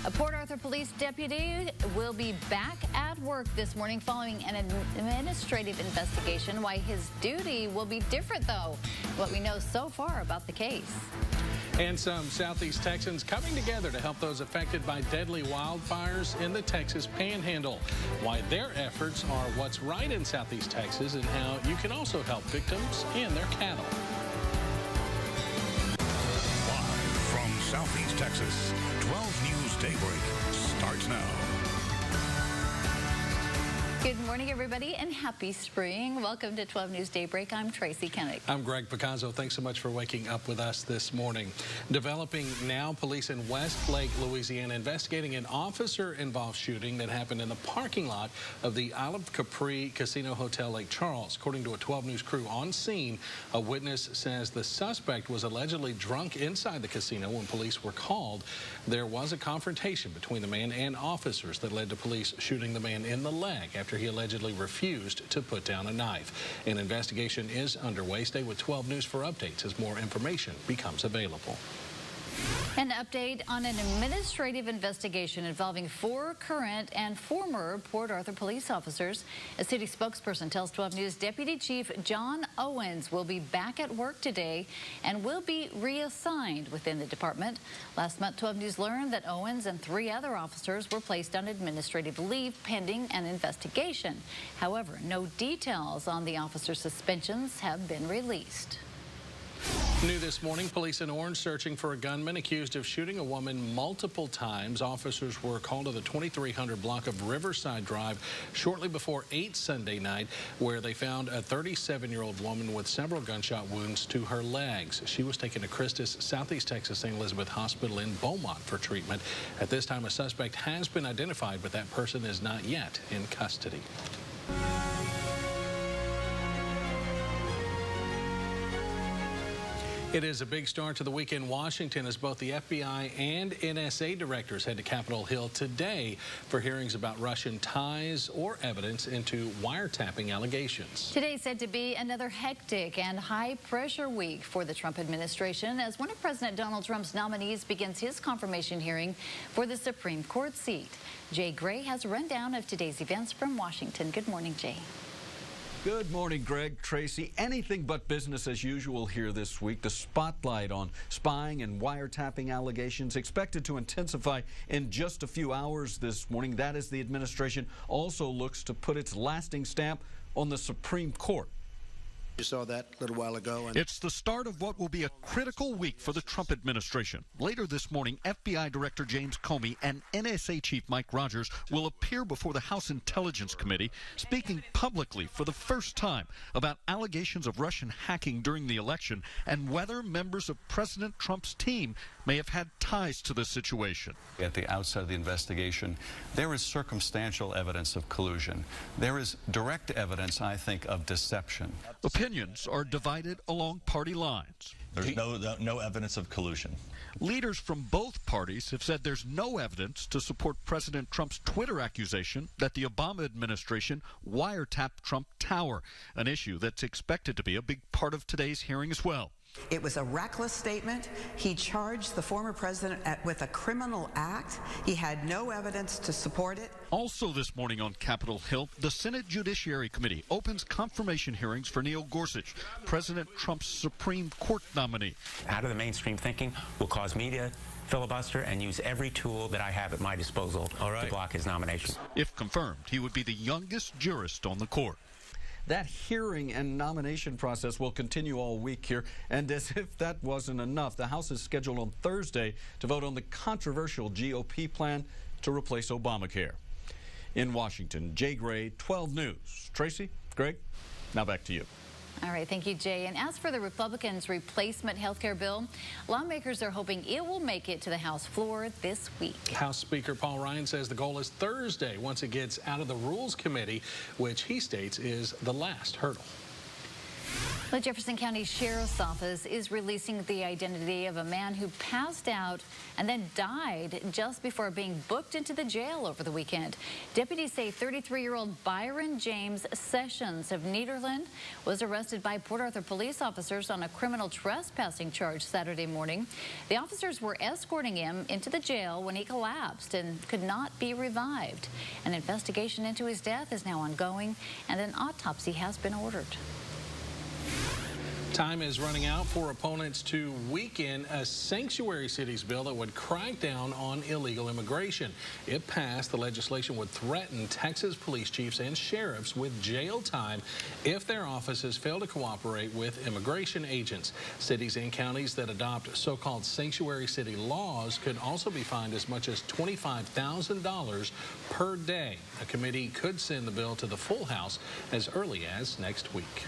A Port Arthur police deputy will be back at work this morning following an administrative investigation. Why his duty will be different, though. What we know so far about the case. And some Southeast Texans coming together to help those affected by deadly wildfires in the Texas Panhandle. Why their efforts are what's right in Southeast Texas and how you can also help victims and their cattle. Live from Southeast Texas, 12 News Daybreak starts now. Good morning, everybody, and happy spring. Welcome to 12 News Daybreak. I'm Tracy Kennick. I'm Greg Picasso. Thanks so much for waking up with us this morning. Developing now, police in Westlake, Louisiana, investigating an officer-involved shooting that happened in the parking lot of the Isle of Capri Casino Hotel Lake Charles. According to a 12 News crew on scene, a witness says the suspect was allegedly drunk inside the casino when police were called. There was a confrontation between the man and officers that led to police shooting the man in the leg after he allegedly refused to put down a knife. An investigation is underway. Stay with 12 News for updates as more information becomes available. An update on an administrative investigation involving 4 current and former Port Arthur police officers. A city spokesperson tells 12 News Deputy Chief John Owens will be back at work today and will be reassigned within the department. Last month, 12 News learned that Owens and 3 other officers were placed on administrative leave pending an investigation. However, no details on the officer suspensions have been released. New this morning, police in Orange searching for a gunman accused of shooting a woman multiple times. Officers were called to the 2300 block of Riverside Drive shortly before 8 Sunday night, where they found a 37-year-old woman with several gunshot wounds to her legs. She was taken to Christus Southeast Texas St. Elizabeth Hospital in Beaumont for treatment. At this time, a suspect has been identified, but that person is not yet in custody. It is a big start to the week in Washington as both the FBI and NSA directors head to Capitol Hill today for hearings about Russian ties or evidence into wiretapping allegations. Today is said to be another hectic and high-pressure week for the Trump administration as one of President Donald Trump's nominees begins his confirmation hearing for the Supreme Court seat. Jay Gray has a rundown of today's events from Washington. Good morning, Jay. Good morning, Greg, Tracy. Anything but business as usual here this week. The spotlight on spying and wiretapping allegations expected to intensify in just a few hours this morning. That as the administration also looks to put its lasting stamp on the Supreme Court. You saw that a little while ago. It's the start of what will be a critical week for the Trump administration. Later this morning, FBI Director James Comey and NSA Chief Mike Rogers will appear before the House Intelligence Committee, speaking publicly for the first time about allegations of Russian hacking during the election and whether members of President Trump's team may have had ties to the situation. At the outset of the investigation, there is circumstantial evidence of collusion. There is direct evidence, I think, of deception. Opinions are divided along party lines. There's no evidence of collusion. Leaders from both parties have said there's no evidence to support President Trump's Twitter accusation that the Obama administration wiretapped Trump Tower, an issue that's expected to be a big part of today's hearing as well. It was a reckless statement. He charged the former president with a criminal act. He had no evidence to support it. Also this morning on Capitol Hill, the Senate Judiciary Committee opens confirmation hearings for Neil Gorsuch, President Trump's Supreme Court nominee. Out of the mainstream thinking will cause me to filibuster and use every tool that I have at my disposal to block his nomination. If confirmed, he would be the youngest jurist on the court. That hearing and nomination process will continue all week here, and as if that wasn't enough, the House is scheduled on Thursday to vote on the controversial GOP plan to replace Obamacare. In Washington, Jay Gray, 12 News. Tracy, Greg, now back to you. All right, thank you, Jay. And as for the Republicans' replacement health care bill, lawmakers are hoping it will make it to the House floor this week. House Speaker Paul Ryan says the goal is Thursday once it gets out of the Rules Committee, which he states is the last hurdle. The Jefferson County Sheriff's Office is releasing the identity of a man who passed out and then died just before being booked into the jail over the weekend. Deputies say 33-year-old Byron James Sessions of Nederland was arrested by Port Arthur police officers on a criminal trespassing charge Saturday morning. The officers were escorting him into the jail when he collapsed and could not be revived. An investigation into his death is now ongoing, and an autopsy has been ordered. Time is running out for opponents to weaken a sanctuary cities bill that would crack down on illegal immigration. If passed, the legislation would threaten Texas police chiefs and sheriffs with jail time if their offices fail to cooperate with immigration agents. Cities and counties that adopt so-called sanctuary city laws could also be fined as much as $25,000 per day. A committee could send the bill to the full House as early as next week.